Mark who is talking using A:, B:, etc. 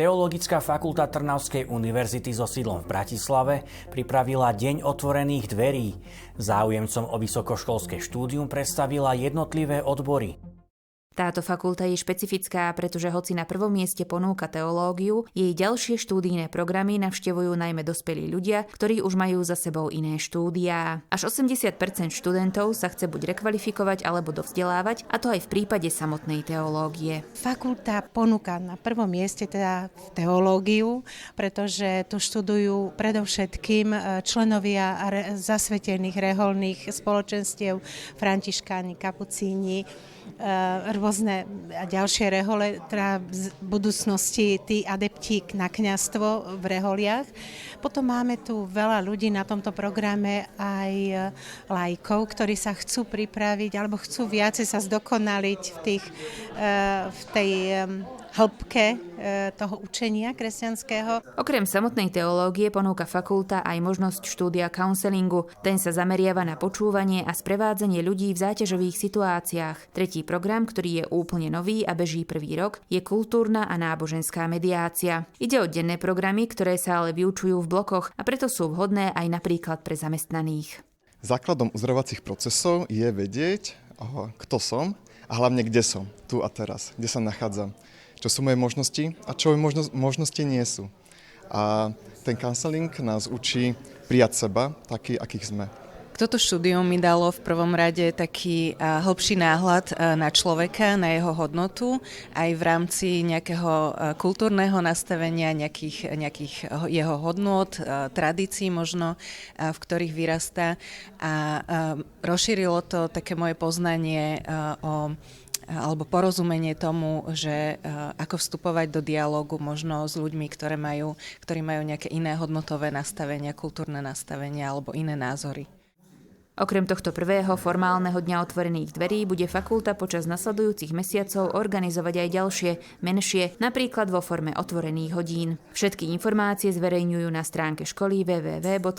A: Teologická fakulta Trnavskej univerzity so sídlom v Bratislave pripravila Deň otvorených dverí. Záujemcom o vysokoškolské štúdium predstavila jednotlivé odbory.
B: Táto fakulta je špecifická, pretože hoci na prvom mieste ponúka teológiu, jej ďalšie štúdijné programy navštevujú najmä dospelí ľudia, ktorí už majú za sebou iné štúdiá. Až 80% študentov sa chce buď rekvalifikovať alebo dovzdelávať, a to aj v prípade samotnej teológie.
C: Fakulta ponúka na prvom mieste teda teológiu, pretože tu študujú predovšetkým členovia zasvetených reholných spoločenstiev, františkáni, kapucíni, rôzne a ďalšie rehole, teda v budúcnosti tí adepti na kňazstvo v reholiach. Potom máme tu veľa ľudí na tomto programe, aj laikov, ktorí sa chcú pripraviť alebo chcú viacej sa zdokonaliť v tej hĺbke toho učenia kresťanského.
B: Okrem samotnej teológie ponúka fakulta aj možnosť štúdia counselingu. Ten sa zameriava na počúvanie a sprevádzanie ľudí v záťažových situáciách. Tretí program, ktorý je úplne nový a beží prvý rok, je kultúrna a náboženská mediácia. Ide o denné programy, ktoré sa ale vyučujú v blokoch a preto sú vhodné aj napríklad pre zamestnaných.
D: Základom uzdravovacích procesov je vedieť, kto som a hlavne kde som, tu a teraz, kde sa nachádzam. Čo sú moje možnosti a čo moje možnosti nie sú. A ten counseling nás učí prijať seba, taký, akých sme.
E: Toto štúdium mi dalo v prvom rade taký hlbší náhľad na človeka, na jeho hodnotu, aj v rámci nejakého kultúrneho nastavenia, nejakých jeho hodnôt, tradícií možno, v ktorých vyrastá. A rozšírilo to také moje poznanie alebo porozumenie tomu, že ako vstupovať do dialógu možno s ľuďmi, ktorí majú nejaké iné hodnotové nastavenia, kultúrne nastavenia alebo iné názory.
B: Okrem tohto prvého formálneho dňa otvorených dverí bude fakulta počas nasledujúcich mesiacov organizovať aj ďalšie, menšie, napríklad vo forme otvorených hodín. Všetky informácie zverejňujú na stránke školy www.tftu.sk.